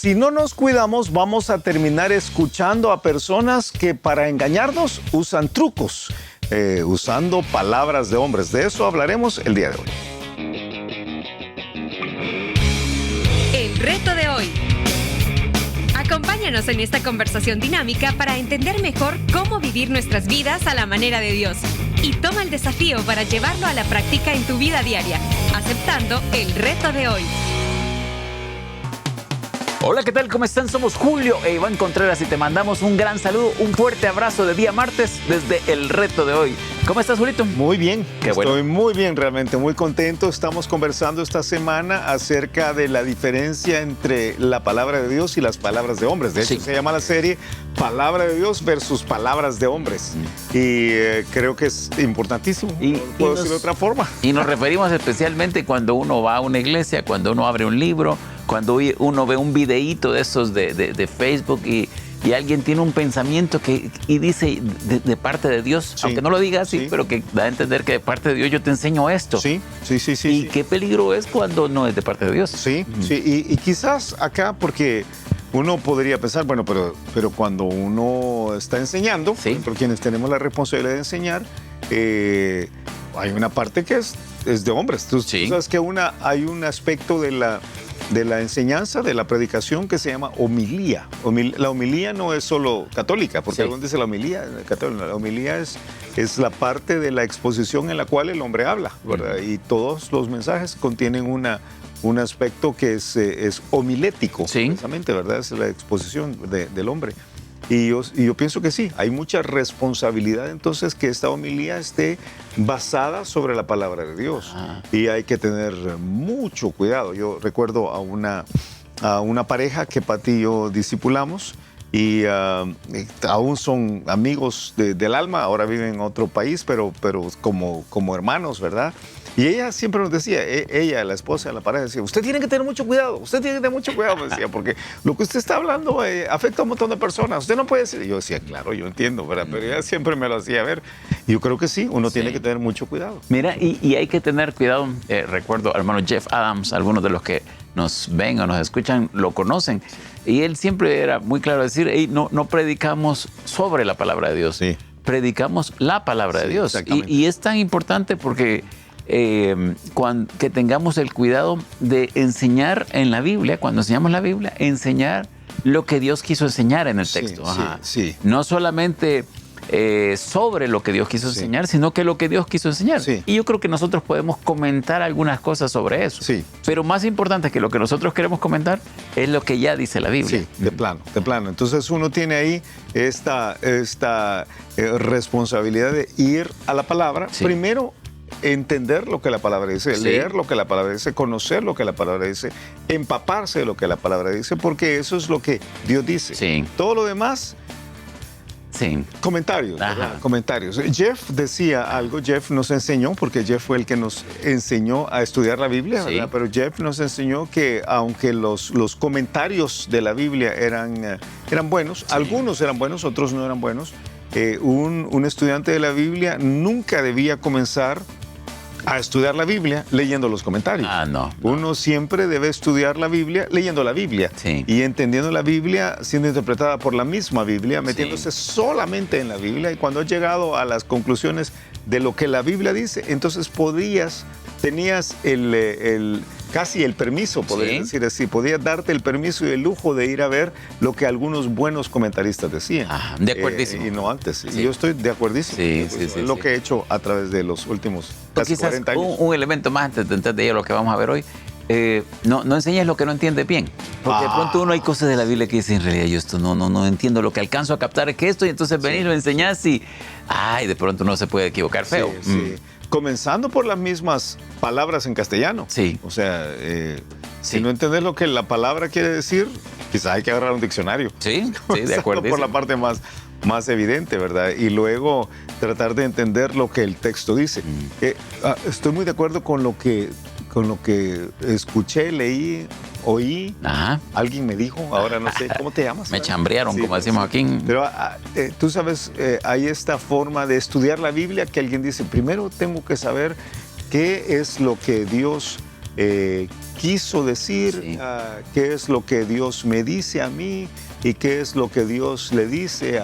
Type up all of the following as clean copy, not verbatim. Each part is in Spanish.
si no nos cuidamos, vamos a terminar escuchando a personas que para engañarnos usan trucos, usando palabras de hombres. De eso hablaremos el día de hoy. El reto de hoy. Acompáñanos en esta conversación dinámica para entender mejor cómo vivir nuestras vidas a la manera de Dios. Y toma el desafío para llevarlo a la práctica en tu vida diaria, aceptando el reto de hoy. Hola, ¿qué tal? ¿Cómo están? Somos Julio e Iván Contreras y te mandamos un gran saludo, un fuerte abrazo de día martes desde el reto de hoy. ¿Cómo estás, Julito? Muy bien, Qué bueno. Estoy muy bien, realmente muy contento. Estamos conversando esta semana acerca de la diferencia entre la palabra de Dios y las palabras de hombres. De hecho, se llama la serie Palabra de Dios versus Palabras de Hombres. Y creo que es importantísimo, no puedo decir de otra forma. Y nos referimos especialmente cuando uno va a una iglesia, cuando uno abre un libro, cuando uno ve un videíto de esos de Facebook y alguien tiene un pensamiento y dice de parte de Dios, aunque no lo diga así, pero que da a entender que de parte de Dios yo te enseño esto. Sí. Y qué peligro es cuando no es de parte de Dios. Sí. Y quizás acá, porque uno podría pensar, bueno, pero cuando uno está enseñando, por quienes tenemos la responsabilidad de enseñar, hay una parte que es de hombres. Tú sabes que hay un aspecto de la enseñanza, de la predicación, que se llama homilía. La homilía no es solo católica, porque algunos dicen la homilía católica. La homilía es la parte de la exposición en la cual el hombre habla, ¿verdad? Y todos los mensajes contienen un aspecto que es homilético, precisamente, ¿verdad? Es la exposición del hombre. Y yo pienso que sí, hay mucha responsabilidad entonces que esta homilía esté basada sobre la palabra de Dios. Y hay que tener mucho cuidado. Yo recuerdo a una pareja que Pati y yo discipulamos y aún son amigos del alma, ahora viven en otro país, pero como hermanos, ¿verdad? Y ella siempre nos decía, ella, la esposa de la pareja, decía, usted tiene que tener mucho cuidado, me decía, porque lo que usted está hablando afecta a un montón de personas, usted no puede decir. Y yo decía, claro, yo entiendo, ¿verdad? Pero ella siempre me lo hacía ver. Y yo creo que sí, uno tiene que tener mucho cuidado. Mira, y hay que tener cuidado, recuerdo al hermano Jeff Adams, algunos de los que nos ven o nos escuchan lo conocen, y él siempre era muy claro decir, no predicamos sobre la palabra de Dios, predicamos la palabra de Dios. Y es tan importante porque que tengamos el cuidado de enseñar en la Biblia, cuando enseñamos la Biblia, enseñar lo que Dios quiso enseñar en el texto. No solamente sobre lo que Dios quiso enseñar, sino que lo que Dios quiso enseñar. Y yo creo que nosotros podemos comentar algunas cosas sobre eso. Pero más importante que lo que nosotros queremos comentar es lo que ya dice la Biblia. Sí, de plano. Entonces uno tiene ahí esta responsabilidad de ir a la palabra. Primero, entender lo que la palabra dice, leer lo que la palabra dice, conocer lo que la palabra dice, empaparse de lo que la palabra dice, porque eso es lo que Dios dice. Todo lo demás, comentarios. Jeff decía algo, Jeff nos enseñó, porque Jeff fue el que nos enseñó a estudiar la Biblia, ¿verdad? Pero Jeff nos enseñó que aunque los comentarios de la Biblia eran buenos, algunos eran buenos, otros no eran buenos, un estudiante de la Biblia nunca debía comenzar a estudiar la Biblia leyendo los comentarios. Uno siempre debe estudiar la Biblia leyendo la Biblia y entendiendo la Biblia siendo interpretada por la misma Biblia, metiéndose solamente en la Biblia, y cuando has llegado a las conclusiones de lo que la Biblia dice, entonces tenías casi el permiso, podría decir así, podías darte el permiso y el lujo de ir a ver lo que algunos buenos comentaristas decían. De acuerdísimo. Y no antes. Y yo estoy de acuerdísimo. Es lo que he hecho a través de los últimos casi 40 años. Un elemento más antes de ir a lo que vamos a ver hoy. No enseñes lo que no entiendes bien. Porque de pronto uno hay cosas de la Biblia que dice, en realidad yo esto no entiendo, lo que alcanzo a captar es que esto, y entonces venís y lo enseñás y de pronto uno se puede equivocar feo. Comenzando por las mismas palabras en castellano. O sea, si no entendés lo que la palabra quiere decir, quizás hay que agarrar un diccionario. De acuerdo. Por la parte más evidente, ¿verdad? Y luego tratar de entender lo que el texto dice. Estoy muy de acuerdo con lo que escuché, leí, oí. Alguien me dijo, ahora no sé, ¿cómo te llamas? Me chambrearon, como decimos aquí. Pero tú sabes, hay esta forma de estudiar la Biblia que alguien dice, primero tengo que saber qué es lo que Dios quiso decir, qué es lo que Dios me dice a mí y qué es lo que Dios le dice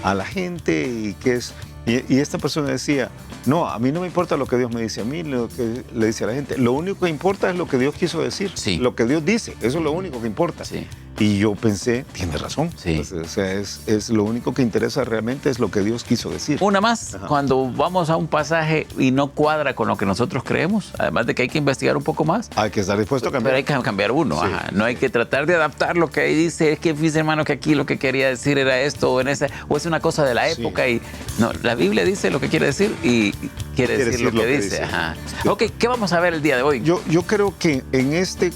a la gente y qué es... Y esta persona decía, no, a mí no me importa lo que Dios me dice a mí, lo que le dice a la gente. Lo único que importa es lo que Dios quiso decir, lo que Dios dice. Eso es lo único que importa. Sí. Y yo pensé, tiene razón. Sí. Pues, o sea, es lo único que interesa realmente es lo que Dios quiso decir. Una más, cuando vamos a un pasaje y no cuadra con lo que nosotros creemos, además de que hay que investigar un poco más. Hay que estar dispuesto a cambiar. Pero hay que cambiar uno. Sí. No hay que tratar de adaptar lo que ahí dice. Es que fíjese, hermano, que aquí lo que quería decir era esto o es una cosa de la época. Y no, la Biblia dice lo que quiere decir y quiere decir lo que dice. Ajá. Ok, ¿qué vamos a ver el día de hoy? Yo creo que en este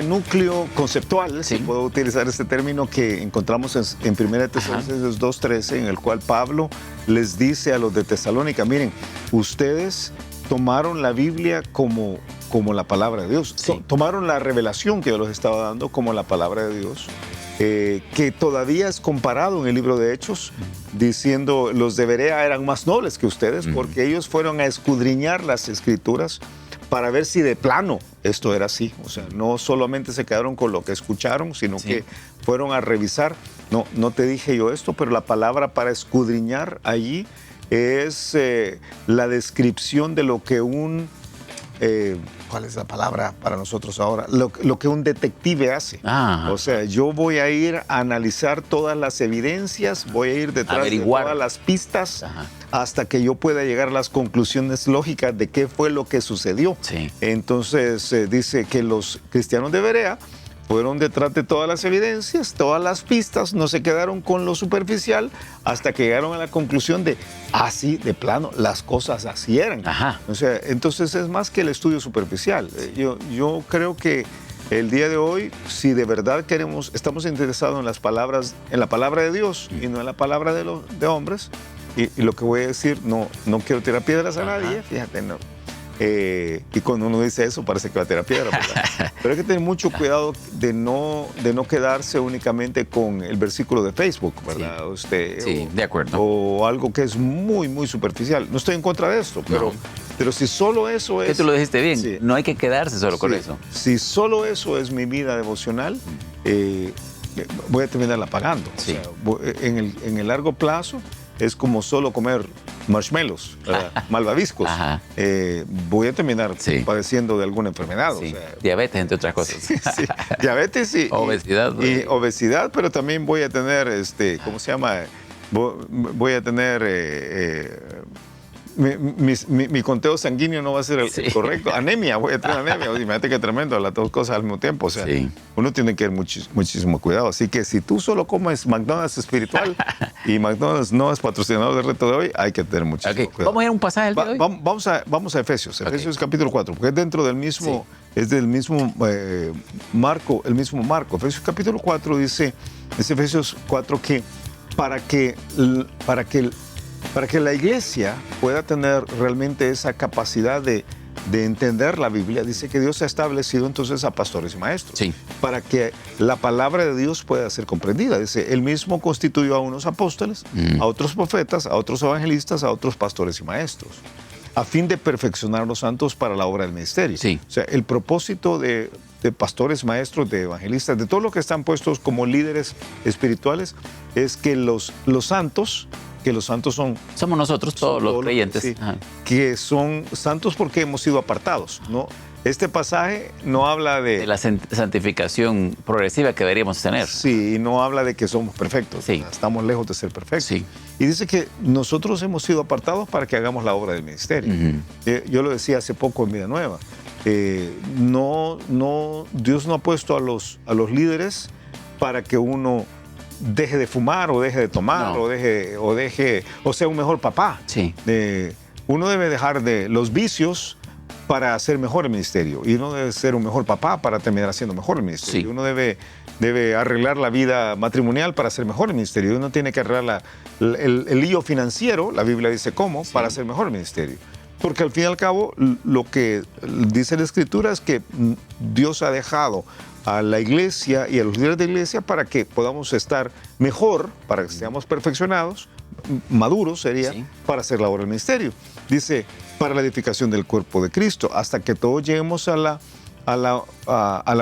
núcleo conceptual, si puedo utilizar este término, que encontramos en 1 Tesalonicenses 2:13, en el cual Pablo les dice a los de Tesalónica, miren, ustedes tomaron la Biblia como la palabra de Dios, tomaron la revelación que yo les estaba dando como la palabra de Dios, que todavía es comparado en el libro de Hechos, diciendo los de Berea eran más nobles que ustedes, porque ellos fueron a escudriñar las Escrituras para ver si de plano esto era así. O sea, no solamente se quedaron con lo que escucharon, sino que fueron a revisar. No te dije yo esto, pero la palabra para escudriñar allí es la descripción de lo que ¿cuál es la palabra para nosotros ahora? Lo que un detective hace. O sea, yo voy a ir a analizar todas las evidencias, voy a ir detrás de todas las pistas hasta que yo pueda llegar a las conclusiones lógicas de qué fue lo que sucedió. Entonces dice que los cristianos de Berea fueron detrás de todas las evidencias, todas las pistas, no se quedaron con lo superficial hasta que llegaron a la conclusión de, así, de plano, las cosas así eran. O sea, entonces es más que el estudio superficial. Yo creo que el día de hoy, si de verdad estamos interesados en las palabras, en la palabra de Dios y no en la palabra de hombres, y lo que voy a decir, no quiero tirar piedras a nadie, fíjate, no. Y cuando uno dice eso parece que va a tirar piedra, ¿verdad? Pero hay que tener mucho cuidado de no quedarse únicamente con el versículo de Facebook, ¿verdad? De acuerdo. O algo que es muy, muy superficial. No estoy en contra de esto, pero si solo eso es... Que tú lo dijiste bien, no hay que quedarse solo con eso. Si solo eso es mi vida devocional, voy a terminarla pagando. O sea, en el largo plazo es como solo comer marshmallows, malvaviscos. Voy a terminar padeciendo de alguna enfermedad. O sea, diabetes, entre otras cosas. Diabetes y obesidad. Y obesidad, pero también voy a tener, ¿cómo se llama? Voy a tener... Mi conteo sanguíneo no va a ser el correcto. Anemia, voy a tener anemia. Imagínate qué tremendo, las dos cosas al mismo tiempo. O sea, uno tiene que tener muchísimo cuidado. Así que si tú solo comes McDonald's espiritual y McDonald's no es patrocinador del reto de hoy, hay que tener muchísimo cuidado. ¿Vamos a ir a un pasaje del día de hoy? Vamos a Efesios. Efesios capítulo 4, porque es dentro del mismo, es del mismo marco, el mismo marco. Efesios capítulo 4 dice Efesios 4 que para que la iglesia pueda tener realmente esa capacidad de entender la Biblia, dice que Dios ha establecido entonces a pastores y maestros para que la palabra de Dios pueda ser comprendida. Dice, él mismo constituyó a unos apóstoles, a otros profetas, a otros evangelistas, a otros pastores y maestros, a fin de perfeccionar a los santos para la obra del ministerio. O sea, el propósito de pastores, maestros, de evangelistas, de todos los que están puestos como líderes espirituales, es que los santos somos nosotros, todos los creyentes. Que son santos porque hemos sido apartados, ¿no? Este pasaje no habla de la santificación progresiva que deberíamos tener. Sí, y no habla de que somos perfectos. Estamos lejos de ser perfectos. Y dice que nosotros hemos sido apartados para que hagamos la obra del ministerio. Yo lo decía hace poco en Vida Nueva. Dios no ha puesto a los líderes para que uno deje de fumar o deje de tomar o sea un mejor papá. Uno debe dejar de los vicios para hacer mejor el ministerio y uno debe ser un mejor papá para terminar haciendo mejor el ministerio. Uno debe arreglar la vida matrimonial para hacer mejor el ministerio. Uno tiene que arreglar el lío financiero, la Biblia dice cómo, para hacer mejor el ministerio. Porque al fin y al cabo lo que dice la Escritura es que Dios ha dejado a la iglesia y a los líderes de la iglesia para que podamos estar mejor, para que estemos perfeccionados, maduros sería para hacer la obra del ministerio. Dice, para la edificación del cuerpo de Cristo, hasta que todos lleguemos a la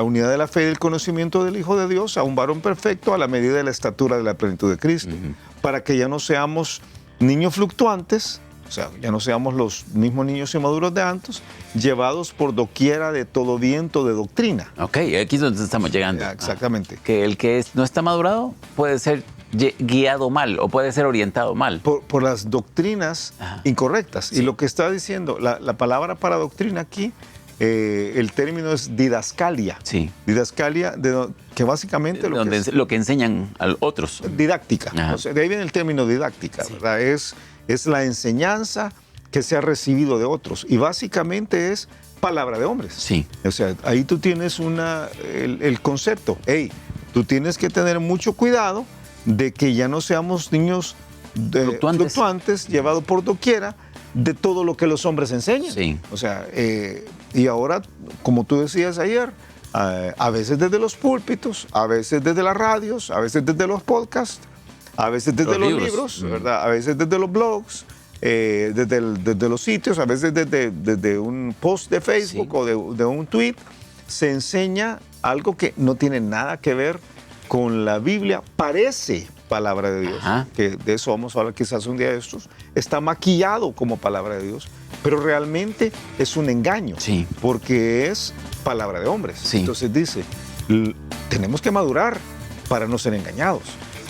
unidad de la fe y del conocimiento del Hijo de Dios, a un varón perfecto, a la medida de la estatura de la plenitud de Cristo, para que ya no seamos niños fluctuantes, o sea, ya no seamos los mismos niños inmaduros de antes, llevados por doquiera de todo viento de doctrina. Ok, aquí es donde estamos llegando. Exactamente. Que el que no está madurado puede ser guiado mal o puede ser orientado mal. Por las doctrinas incorrectas. Sí. Y lo que está diciendo, la palabra para doctrina aquí, el término es didascalia. Sí. Didascalia, que básicamente lo que enseñan a otros. Didáctica. O sea, de ahí viene el término didáctica, ¿verdad? Es la enseñanza que se ha recibido de otros. Y básicamente es palabra de hombres. Sí. O sea, ahí tú tienes el concepto. Hey, tú tienes que tener mucho cuidado de que ya no seamos niños fluctuantes llevados por doquiera de todo lo que los hombres enseñan. Sí. O sea, y ahora, como tú decías ayer, a veces desde los púlpitos, a veces desde las radios, a veces desde los podcasts, a veces desde los libros, ¿verdad? A veces desde los blogs, desde los sitios, a veces desde un post de Facebook o de un tweet, se enseña algo que no tiene nada que ver con la Biblia, parece palabra de Dios, que de eso vamos a hablar quizás un día de estos, está maquillado como palabra de Dios, pero realmente es un engaño, porque es palabra de hombres. Sí. Entonces dice, tenemos que madurar para no ser engañados.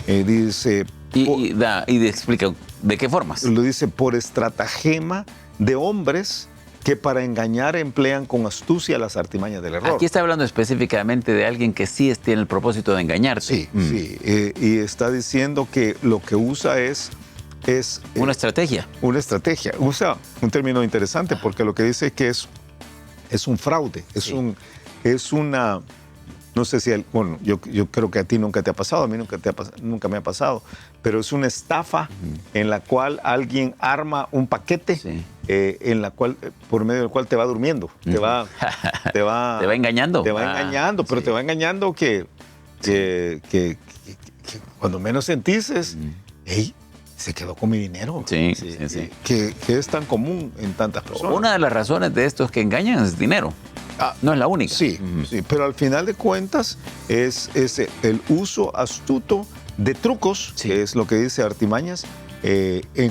Dice... Y explica, ¿de qué formas? Lo dice, por estratagema de hombres que para engañar emplean con astucia las artimañas del error. Aquí está hablando específicamente de alguien que sí tiene el propósito de engañarte. Sí. Y está diciendo que lo que usa es una estrategia. Una estrategia. Usa un término interesante porque lo que dice es que es un fraude, es una... No sé si, bueno, yo creo que a ti nunca te ha pasado, a mí nunca me ha pasado, pero es una estafa en la cual alguien arma un paquete por medio del cual te va durmiendo, te va engañando. Te va engañando, pero te va engañando que cuando menos sentís hey, se quedó con mi dinero. Sí. Que es tan común en tantas personas. Una de las razones de estos que engañan es dinero. No es la única. Sí, pero al final de cuentas es el uso astuto de trucos, que es lo que dice artimañas,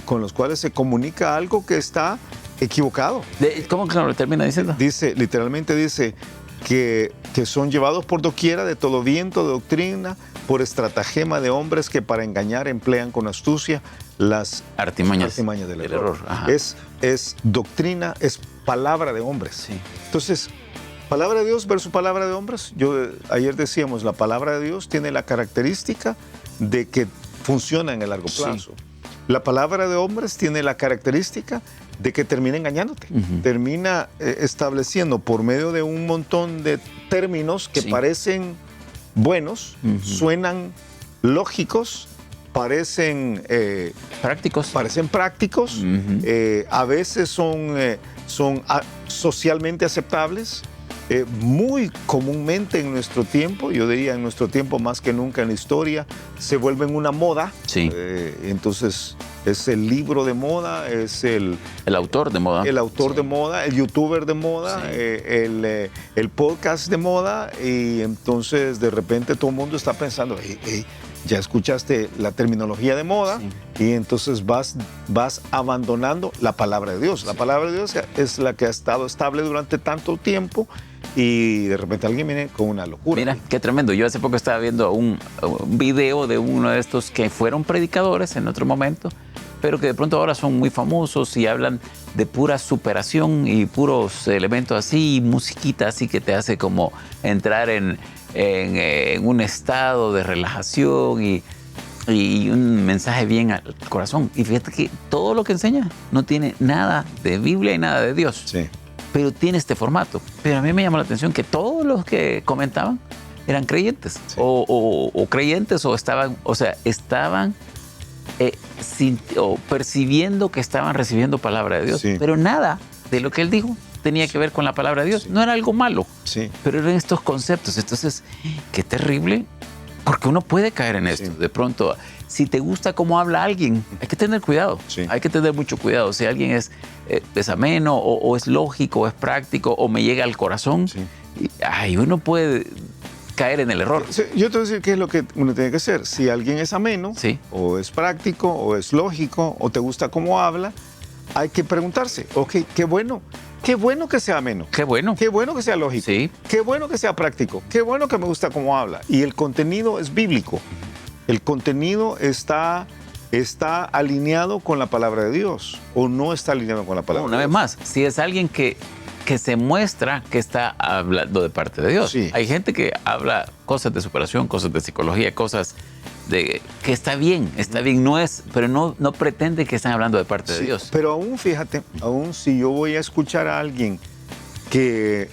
con los cuales se comunica algo que está equivocado. ¿Cómo que lo termina diciendo? Literalmente dice que son llevados por doquiera de todo viento de doctrina, por estratagema de hombres que para engañar emplean con astucia las artimañas del error. Es doctrina, es palabra de hombres. Sí. Entonces, palabra de Dios versus palabra de hombres. Ayer decíamos, la palabra de Dios tiene la característica de que funciona en el largo plazo. Sí. La palabra de hombres tiene la característica de que termina engañándote. Termina estableciendo por medio de un montón de términos que parecen buenos, suenan lógicos, parecen prácticos. A veces son socialmente aceptables. Muy comúnmente en nuestro tiempo, yo diría en nuestro tiempo más que nunca en la historia, se vuelven una moda. Entonces es el libro de moda, es el autor de moda. El autor de moda, el youtuber de moda, el podcast de moda, y entonces de repente todo el mundo está pensando, ya escuchaste la terminología de moda, y entonces vas abandonando la palabra de Dios. La palabra de Dios es la que ha estado estable durante tanto tiempo, y de repente alguien viene con una locura. Mira, qué tremendo. Yo hace poco estaba viendo un video de uno de estos que fueron predicadores en otro momento, pero que de pronto ahora son muy famosos y hablan de pura superación y puros elementos así, musiquita así que te hace como entrar en un estado de relajación y un mensaje bien al corazón. Y fíjate que todo lo que enseña no tiene nada de Biblia y nada de Dios. Sí. Pero tiene este formato. Pero a mí me llamó la atención que todos los que comentaban eran creyentes. Sí. O creyentes o estaban percibiendo que estaban recibiendo palabra de Dios. Sí. Pero nada de lo que él dijo tenía que ver con la palabra de Dios. No era algo malo, pero eran estos conceptos. Entonces, qué terrible Porque uno puede caer en esto. Sí. De pronto, si te gusta cómo habla alguien, hay que tener cuidado. Sí. Hay que tener mucho cuidado. Si alguien es ameno o es lógico o es práctico o me llega al corazón, Sí. Uno puede caer en el error. Sí, yo te voy a decir qué es lo que uno tiene que hacer. Si alguien es ameno, Sí. o es práctico, o es lógico, o te gusta cómo habla, hay que preguntarse, ok, qué bueno que sea ameno. Qué bueno. Qué bueno que sea lógico. Sí. Qué bueno que sea práctico. Qué bueno que me gusta cómo habla. Y el contenido es bíblico. El contenido está alineado con la palabra de Dios o no está alineado con la palabra Una de vez Dios. más, si es alguien que se muestra que está hablando de parte de Dios. Sí. Hay gente que habla cosas de superación, cosas de psicología, cosas de que está bien, pero no pretende que están hablando de parte de Sí, Dios. pero aún, fíjate, aún si yo voy a escuchar a alguien que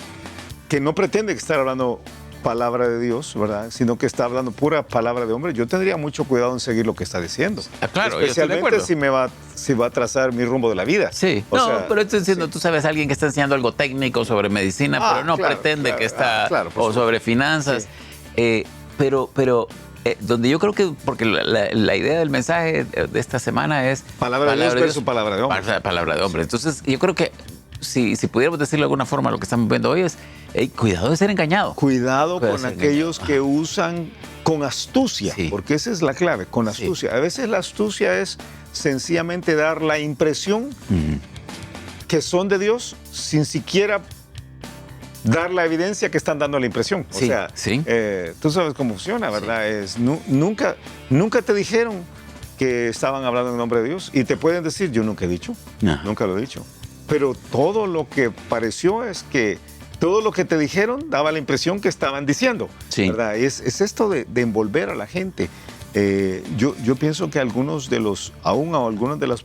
no pretende que estar hablando palabra de Dios, ¿verdad? Sino que está hablando pura palabra de hombre, yo tendría mucho cuidado en seguir lo que está diciendo. Claro, yo estoy de especialmente acuerdo. si va a trazar mi rumbo de la vida. Sí, O sea, pero estoy diciendo, sí. tú sabes, alguien que está enseñando algo técnico sobre medicina, pero no claro, pretende claro, que está, claro, por o supuesto. sobre finanzas. Sí. Pero donde yo creo que, porque la idea del mensaje de esta semana es... Palabra de Dios versus palabra de hombre. Palabra de hombre. Entonces, yo creo que si pudiéramos decirlo de alguna forma, lo que estamos viendo hoy es, cuidado de ser engañado. Cuidado Puede con ser aquellos engañado. que usan con astucia, Sí. porque esa es la clave, con astucia. A veces la astucia es sencillamente dar la impresión que son de Dios sin siquiera dar la evidencia que están dando la impresión. O Sí, sea, sí. Tú sabes cómo funciona, ¿verdad? Nunca te dijeron que estaban hablando en nombre de Dios y te pueden decir, yo nunca he dicho, No. nunca lo he dicho. Pero todo lo que pareció es que todo lo que te dijeron daba la impresión que estaban diciendo, Sí. ¿verdad? Es esto de envolver a la gente. Yo pienso que algunos de los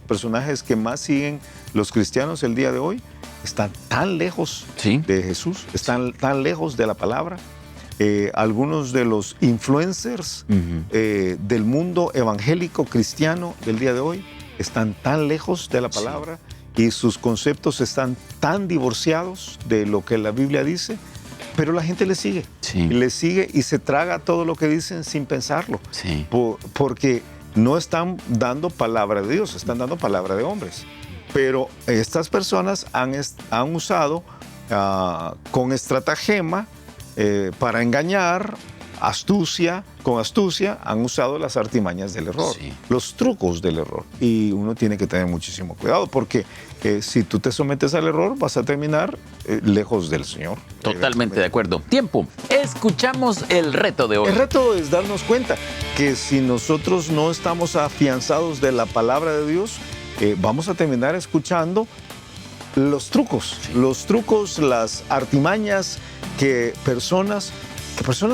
personajes que más siguen los cristianos el día de hoy están tan lejos Sí. de Jesús, están tan lejos de la palabra. Algunos de los influencers del mundo evangélico cristiano del día de hoy están tan lejos de la palabra y sus conceptos están tan divorciados de lo que la Biblia dice, pero la gente le sigue. Sí. Le sigue y se traga todo lo que dicen sin pensarlo. Sí. Porque no están dando palabra de Dios, están dando palabra de hombres. Pero estas personas han usado con estratagema para engañar, con astucia, han usado las artimañas del error, Sí. los trucos del error. Y uno tiene que tener muchísimo cuidado porque si tú te sometes al error vas a terminar lejos del Señor. Totalmente de acuerdo. Tiempo. Escuchamos el reto de hoy. El reto es darnos cuenta que si nosotros no estamos afianzados de la palabra de Dios, vamos a terminar escuchando los trucos, las artimañas que personas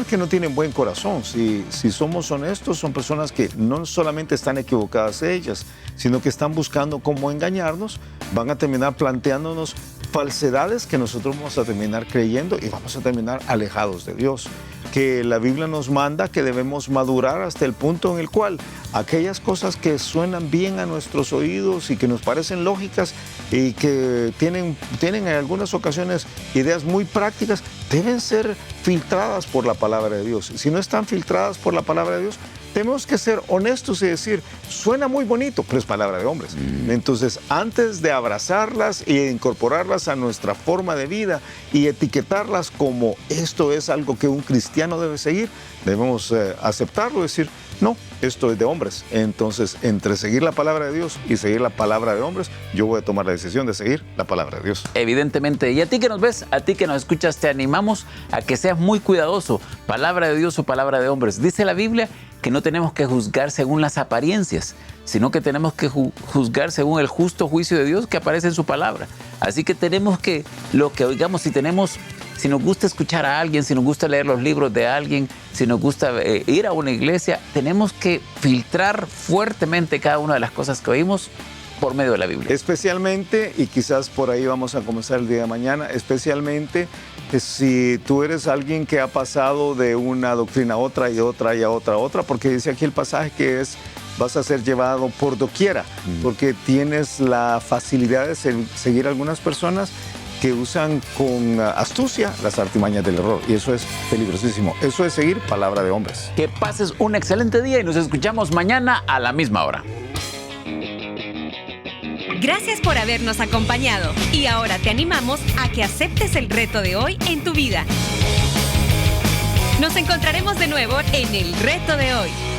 que no tienen buen corazón, si somos honestos, son personas que no solamente están equivocadas ellas, sino que están buscando cómo engañarnos, van a terminar planteándonos falsedades que nosotros vamos a terminar creyendo y vamos a terminar alejados de Dios. Que la Biblia nos manda que debemos madurar hasta el punto en el cual aquellas cosas que suenan bien a nuestros oídos y que nos parecen lógicas y que tienen en algunas ocasiones ideas muy prácticas, deben ser filtradas por la palabra de Dios. Si no están filtradas por la palabra de Dios, tenemos que ser honestos y decir, suena muy bonito, pero es palabra de hombres. Entonces, antes de abrazarlas e incorporarlas a nuestra forma de vida y etiquetarlas como esto es algo que un cristiano debe seguir, debemos aceptarlo y decir, no, esto es de hombres. Entonces, entre seguir la palabra de Dios y seguir la palabra de hombres, yo voy a tomar la decisión de seguir la palabra de Dios. Evidentemente. Y a ti que nos ves, a ti que nos escuchas, te animamos a que seas muy cuidadoso. Palabra de Dios o palabra de hombres. Dice la Biblia que no tenemos que juzgar según las apariencias, sino que tenemos que juzgar según el justo juicio de Dios que aparece en su palabra. Así que tenemos que, lo que oigamos, si nos gusta escuchar a alguien, si nos gusta leer los libros de alguien, si nos gusta ir a una iglesia, tenemos que filtrar fuertemente cada una de las cosas que oímos por medio de la Biblia. Especialmente, y quizás por ahí vamos a comenzar el día de mañana, especialmente si tú eres alguien que ha pasado de una doctrina a otra y otra y a otra, porque dice aquí el pasaje que vas a ser llevado por doquiera, porque tienes la facilidad de seguir a algunas personas que usan con astucia las artimañas del error. Y eso es peligrosísimo. Eso es seguir palabra de hombres. Que pases un excelente día y nos escuchamos mañana a la misma hora. Gracias por habernos acompañado y ahora te animamos a que aceptes el reto de hoy en tu vida. Nos encontraremos de nuevo en el reto de hoy.